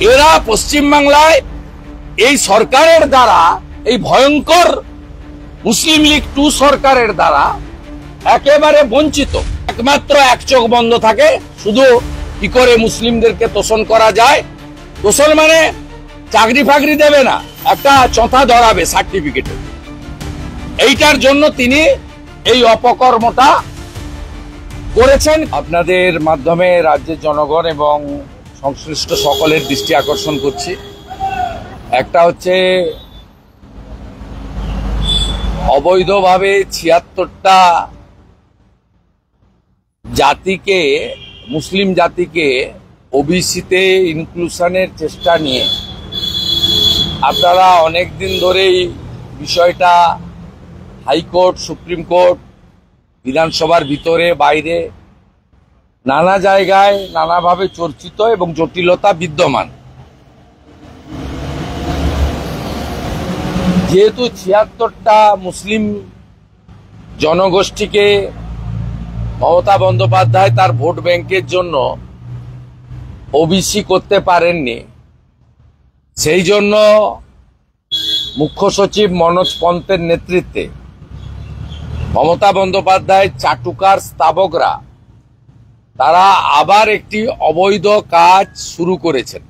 এরা পশ্চিমবাংলায় এই সরকারের দ্বারা, এই ভয়ঙ্কর মুসলিম লীগ 2 সরকারের দ্বারা একেবারে বঞ্চিত। একমাত্র এক চোখ বন্ধ থাকে, শুধু কি করে মুসলিমদেরকে তোষণ করা যায়। তোষণ মানে চাকরি ফাকরি দেবে না, একটা চথা ধরাবে সার্টিফিকেটে। এইটার জন্য তিনি এই অপকর্মটা করেছেন। আপনাদের মাধ্যমে রাজ্যের জনগণ এবং সংশ্লিষ্ট সকলের দৃষ্টি আকর্ষণ করছি। একটা হচ্ছে অবৈধভাবে ৭৬টা জাতিকে, মুসলিম জাতিকে ওবিসিতে ইনক্লুশনের চেষ্টা নিয়ে আপনারা অনেকদিন ধরেই বিষয়টা হাইকোর্ট, সুপ্রিম কোর্ট, বিধানসভার ভিতরে বাইরে নানা জায়গায় নানাভাবে চর্চিত এবং জটিলতা বিদ্যমান। যেহেতু ৭৬টা মুসলিম জনগোষ্ঠীকে মমতা বন্দ্যোপাধ্যায় তার ভোট ব্যাংকের জন্য ওবিসি করতে পারেননি, সেই জন্য মুখ্য সচিব মনোজ পন্তের নেতৃত্বে মমতা বন্দ্যোপাধ্যায় চাটুকার স্তাবকরা তারা আবার একটি অবৈধ কাজ শুরু করেছেন।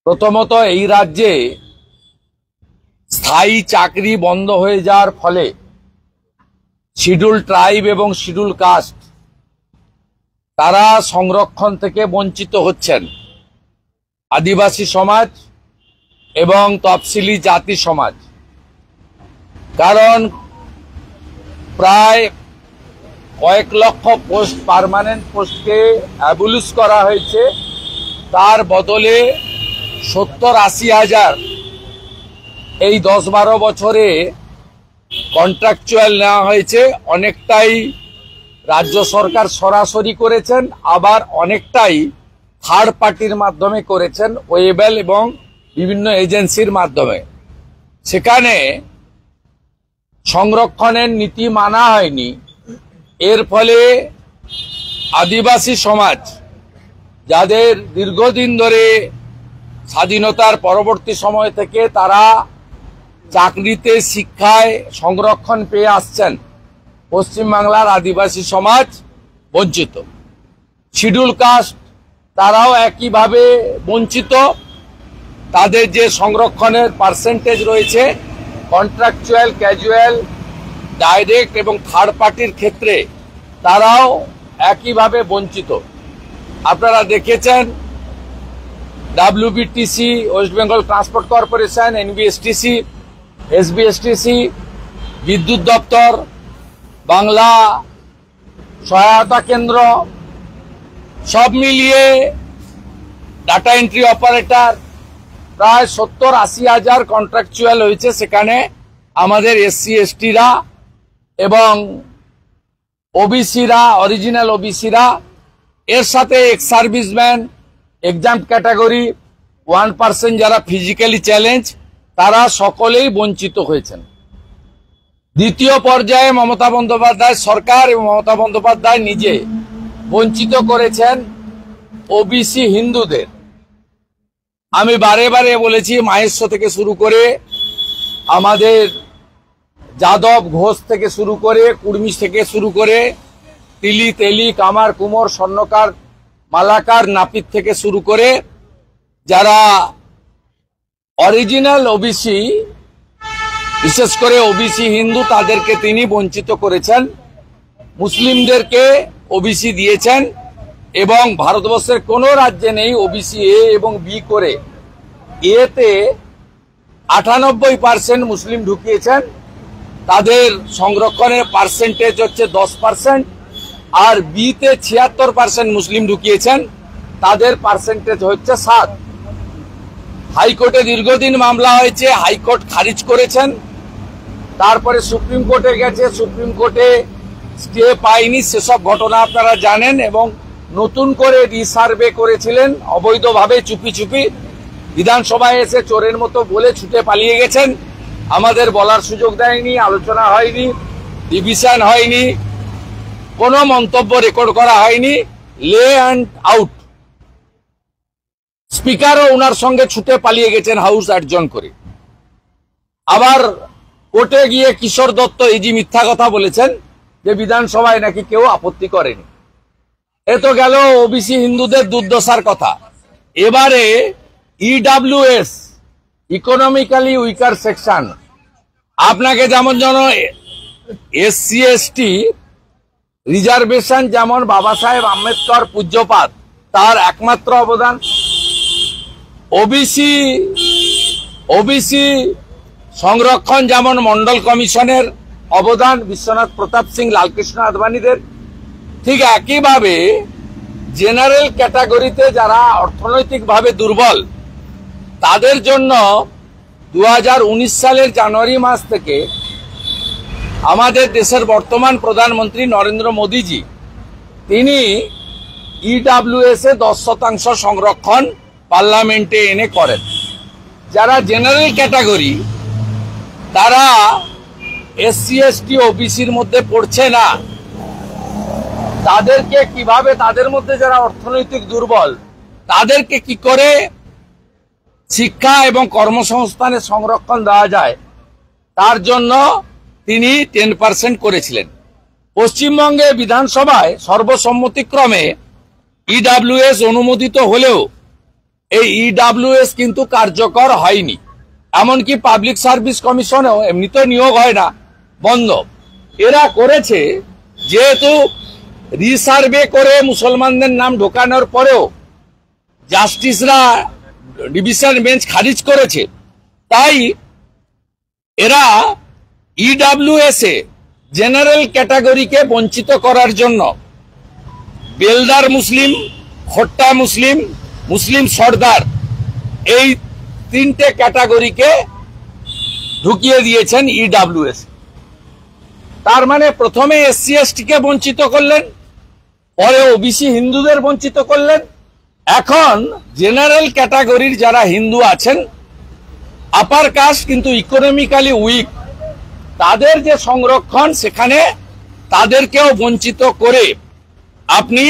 প্রথমত, এই রাজ্যে স্থায়ী চাকরি বন্ধ হয়ে যাওয়ার ফলে শিডিউল ট্রাইব এবং শিডিউল কাস্ট তারা সংরক্ষণ থেকে বঞ্চিত হচ্ছেন। আদিবাসী সমাজ এবং তফসিলি জাতি সমাজ, কারণ প্রায় কয়েক লক্ষ পোস্ট, পার্মানেন্ট পোস্টকে অ্যাবলিশ করা হয়েছে, তার বদলে ৭০-৮০ হাজার এই ১০-১২ বছরে কন্ট্রাকচুয়াল নেওয়া হয়েছে। অনেকটাই রাজ্য সরকার সরাসরি করেছেন, আবার অনেকটাই থার্ড পার্টির মাধ্যমে করেছেন, ওয়েবেল এবং বিভিন্ন এজেন্সির মাধ্যমে। সেখানে সংরক্ষণের নীতি মানা হয়নি। এর ফলে আদিবাসী সমাজ, যাদের দীর্ঘদিন ধরে স্বাধীনতার পরবর্তী সময় থেকে তারা চাকরিতে, শিক্ষায় সংরক্ষণ পেয়ে আসছেন, পশ্চিমবাংলার আদিবাসী সমাজ বঞ্চিত। শিডিউল কাস্ট তারাও একইভাবে বঞ্চিত। তাদের যে সংরক্ষণের পার্সেন্টেজ রয়েছে কন্ট্রাকচুয়াল, ক্যাজুয়াল, ডাইরেক্ট এবং থার্ড পার্টির ক্ষেত্রে তারাও একইভাবে বঞ্চিত। আপনারা দেখেছেন WBTC, West Bengal transport corporation, NBSTC, SBSTC, বিদ্যুৎ দপ্তর, বাংলা সহায়তা কেন্দ্র, সব মিলিয়ে ডাটা এন্ট্রি অপারেটর প্রায় ৭০-৮০ হাজার কন্ট্রাকচুয়াল হয়েছে। সেখানে আমাদের SC/STরা এবং ওবিসিরা, অরিজিনাল ওবিসিরা, এর সাথে এক্স সার্ভিসম্যান, এক্সাম ক্যাটাগরি 1% যারা ফিজিক্যালি চ্যালেঞ্জ, তারা সকলেই বঞ্চিত হয়েছেন। দ্বিতীয় পর্যায়ে মমতা বন্দ্যোপাধ্যায় সরকার এবং মমতা বন্দ্যোপাধ্যায় নিজে বঞ্চিত করেছেন ওবিসি হিন্দুদের। আমি বারে বারে বলেছি, মাহেশ্ব থেকে শুরু করে, আমাদের যাদব, ঘোষ থেকে শুরু করে, কুর্মি থেকে শুরু করে, তিলি, তেলি, কামার, কুমোর, স্বর্ণকার, মালাকার, নাপিত থেকে শুরু করে যারা অরিজিনাল ওবিসি, বিশেষ করে ওবিসি হিন্দু, তাদেরকে তিনি বঞ্চিত করেছেন। মুসলিমদেরকে ওবিসি দিয়েছেন এবং ভারতবর্ষের কোনো রাজ্যে নেই ওবিসি A এবং B করে। এতে 98% মুসলিম ঢুকিয়েছেন, তাদের সংরক্ষণের পার্সেন্টেজ হচ্ছে 10%, আর বিতে 76% মুসলিম ঢুকিয়েছেন, তাদের পার্সেন্টেজ হচ্ছে 7। হাইকোর্টে দীর্ঘদিন মামলা হয়েছে, হাইকোর্ট খারিজ করেছেন, তারপরে সুপ্রিম কোর্টে গেছে, সুপ্রিম কোর্টে স্টে পায়নি, সেসব ঘটনা আপনারা জানেন। এবং নতুন করে রিসার্ভে করেছিলেন অবৈধভাবে, চুপি চুপি, বিধানসভায় এসে চোরের মতো বলে ছুটে পালিয়ে গেছেন। আমাদের বলার সুযোগ দেয়নি, আলোচনা হয়নি, ডিভিশন হয়নি, কোনো মন্তব্য রেকর্ড করা হয়নি। লে অ্যান্ড আউট। স্পিকারও ওনার সঙ্গে ছুটে পালিয়ে গেছেন হাউস অ্যাডজন করে। আবার কোর্টে গিয়ে কিশোর দত্ত এই যে মিথ্যা কথা বলেছেন যে বিধানসভায় নাকি কেউ আপত্তি করেনি। এ তো গেল ওবিসি হিন্দুদের দুর্দশার কথা। এবারে ইডব্লিউএস, ইকোনমিক্যালি উইকার সেকশন, আপনাকে যেমন এসসি এসটি রিজার্ভেশন, যেমন বাবা সাহেব আম্বেদকর পূজ্যপাত তার একমাত্র অবদান, ওবিসি সংরক্ষণ যেমন মন্ডল কমিশনের অবদান, বিশ্বনাথ প্রতাপ সিং, লালকৃষ্ণ আদবানীদের, ঠিক একইভাবে জেনারেল ক্যাটাগরিতে যারা অর্থনৈতিকভাবে দুর্বল তাদের জন্য 2019 সালের জানুয়ারি মাস থেকে আমাদের দেশের বর্তমান প্রধানমন্ত্রী নরেন্দ্র মোদীজি তিনি ইডব্লিউএস এ 10% সংরক্ষণ পার্লামেন্টে এনে করেন। যারা জেনারেল ক্যাটাগরি তারা এসসি এসটি ওবিসির মধ্যে পড়ছে না, তাদেরকে কিভাবে, তাদের মধ্যে যারা অর্থনৈতিক দুর্বল তাদেরকে কি করে শিক্ষা এবং কর্মসংস্থানের সংরক্ষণ দেওয়া যায় তার জন্য তিনি 10% করেছিলেন। পশ্চিমবঙ্গে বিধানসভায় সর্বসম্মতিক্রমে ইডব্লিউএস অনুমোদিত হলেও এই ইডব্লিউএস কিন্তু কার্যকর হয়নি। এমনকি পাবলিক সার্ভিস কমিশনেও এমনিতে নিয়োগ হয় না, বন্ধ। এরা করেছে যেহেতু রিসার্ভে করে মুসলমানদের নাম ঢোকানোর পরেও জাস্টিসরা ডিভিশন বেঞ্চ খারিজ করেছে, তাই এরা ইডব্লিউএস এ জেনারেল ক্যাটাগরিকে বঞ্চিত করার জন্য বেলদার মুসলিম, খোট্টা মুসলিম, মুসলিম সর্দার এই তিনটে ক্যাটাগরিকে ঢুকিয়ে দিয়েছেন ইডব্লিউএস। তার মানে প্রথমে এসসি এসটি কে বঞ্চিত করলেন, পরে ওবিসি হিন্দুদের বঞ্চিত করলেন, এখন জেনারেল ক্যাটাগরির যারা হিন্দু আছেন, আপার কাস্ট কিন্তু ইকোনমিক্যালি উইক, তাদের যে সংরক্ষণ সেখানে তাদেরকেও বঞ্চিত করে আপনি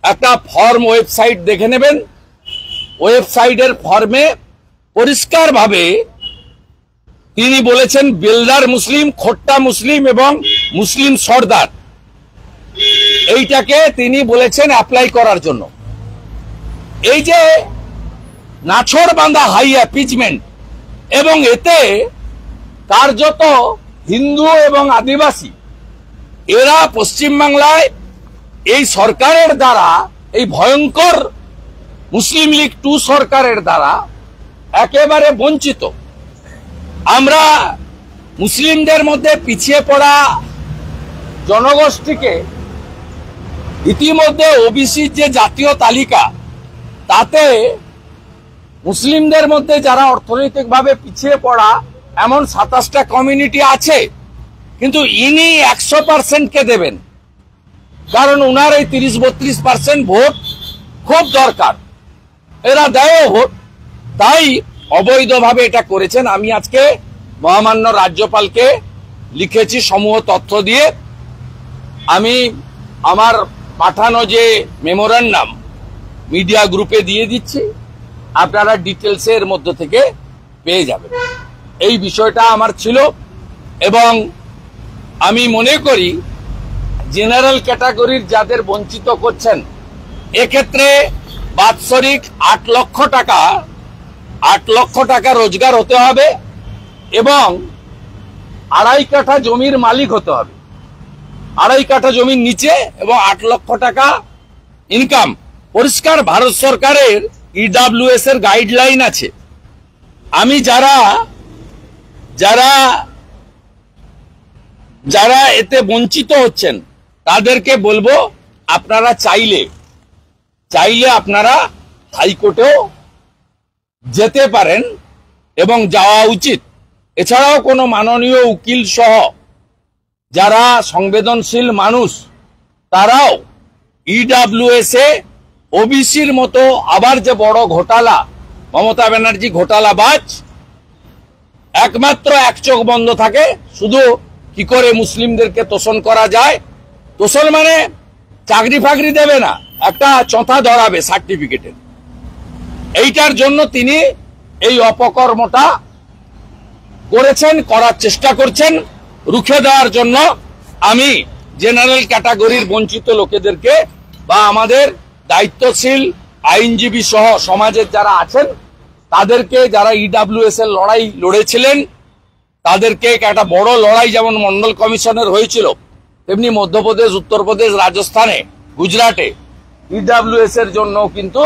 একটা ফর্ম ওয়েবসাইট দেখে নেবেন। ওয়েবসাইটের ফর্মে পরিষ্কারভাবে তিনি বলেছেন বেলদার মুসলিম, খোট্টা মুসলিম এবং মুসলিম সর্দার, এইটাকে তিনি বলেছেন অ্যাপ্লাই করার জন্য। এই যে নাছর বাঁধা হাই অ্যাপিচমেন্ট, এবং এতে কার্যত হিন্দু এবং আদিবাসী এরা পশ্চিমবাংলায় এই সরকারের দ্বারা, এই ভয়ঙ্কর মুসলিম লীগ 2 সরকারের দ্বারা একেবারে বঞ্চিত। আমরা মুসলিমদের মধ্যে পিছিয়ে পড়া জনগোষ্ঠীকে ইতিমধ্যে ওবিসির যে জাতীয় তালিকা তাতে মুসলিমদের মধ্যে যারা অর্থনৈতিকভাবে পিছিয়ে পড়া এমন 27টা কমিউনিটি আছে, কিন্তু ইনি 100% কে দেবেন, কারণ উনার এই 30-32% ভোট খুব দরকার, এরা দেয় ভোট, তাই অবৈধভাবে এটা করেছেন। আমি আজকে মহামান্য রাজ্যপালকে লিখেছি সমূহ তথ্য দিয়ে। আমি আমার পাঠানো যে মেমোরান্ডাম মিডিয়া গ্রুপে দিয়ে দিচ্ছি, আপনারা ডিটেলসের মধ্যে থেকে পেয়ে যাবেন। এই বিষয়টা আমার ছিল, এবং আমি মনে করি জেনারেল ক্যাটাগরির যাদের বঞ্চিত করছেন এক্ষেত্রে বাৎসরিক 8 লক্ষ টাকা রোজগার হতে হবে এবং 2.5 কাঠা জমির মালিক হতে হবে, 2.5 কাঠা জমির নিচে, এবং 8 লক্ষ টাকা ইনকাম। পরিষ্কার ভারত সরকারের ইডব্লিউএস এর গাইডলাইন আছে। আমি যারা এতে বঞ্চিত হচ্ছেন তাদেরকে বলবো, আপনারা চাইলে আপনারা হাইকোর্টেও যেতে পারেন এবং যাওয়া উচিত। এছাড়াও কোনো মাননীয় উকিল সহ যারা সংবেদনশীল মানুষ তারাও ইডব্লিউএস এ ওবিসির মতো আবার যে বড় ঘোটালা, মমতা ব্যানার্জি ঘোটালাবাজ, একমাত্র এক চোখ বন্ধ থাকে শুধু কি করে মুসলিমদেরকে তোষণ করা যায়। তোষণ মানে চাকরি ফাকরি দেবে না, একটা চঁথা ধরাবে সার্টিফিকেটের, এইটার জন্য তিনি এই অপকর্মটা করেছেন, করার চেষ্টা করছেন। রুখে দেওয়ার জন্য আমি জেনারেল ক্যাটাগরির বঞ্চিত লোকেদেরকে বা আমাদের দায়িত্বশীল আইনজীবী সহ সমাজের যারা আছেন তাদেরকে, যারা ইডব্লিউএস এর লড়াই লড়েছিলেন, তাদেরকে একটা বড় লড়াই যেমন মন্ডল কমিশনের হয়েছিল, তেমনি মধ্যপ্রদেশ, উত্তরপ্রদেশ, রাজস্থানে, গুজরাটে ইডব্লিউএস এর জন্য কিন্তু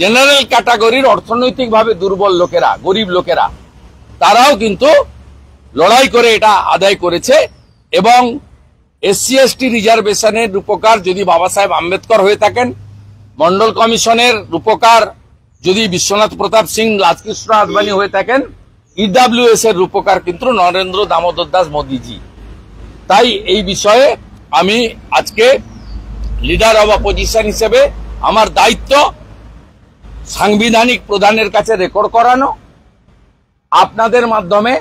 জেনারেল ক্যাটাগরির অর্থনৈতিকভাবে দুর্বল লোকেরা, গরিব লোকেরা, তারাও কিন্তু লড়াই করে এটা আদায় করেছে। এবং এসসি এসটি রিজার্ভেশনের রূপকার যদি বাবা সাহেব আম্বেদকর হয়ে থাকেন, মন্ডল কমিশনের রূপকার যদি বিশ্বনাথ প্রতাপ সিং, রাজকৃষ্ণ আদবানি হয়ে থাকেন, ইডব্লিউএস এর রূপকার কিন্তু নরেন্দ্র দামোদর দাস মোদীজি। তাই এই বিষয়ে আমি আজকে লিডার অব অপোজিশন হিসেবে আমার দায়িত্ব সাংবিধানিক প্রধানের কাছে রেকর্ড করানো, আপনাদের মাধ্যমে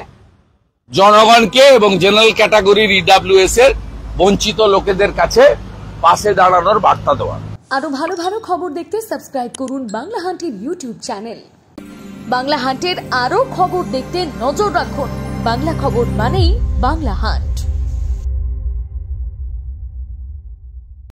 জনগণকে এবং জেনারেল ক্যাটাগরির ইডব্লিউএস এর বঞ্চিত লোকেদের কাছে পাশে দাঁড়ানোর বার্তা দেওয়া। আরো ভালো ভালো খবর দেখতে সাবস্ক্রাইব করুন বাংলা হান্টের ইউটিউব চ্যানেল। বাংলা হান্টের আরো খবর দেখতে নজর রাখুন। বাংলা খবর মানেই বাংলা হান্ট।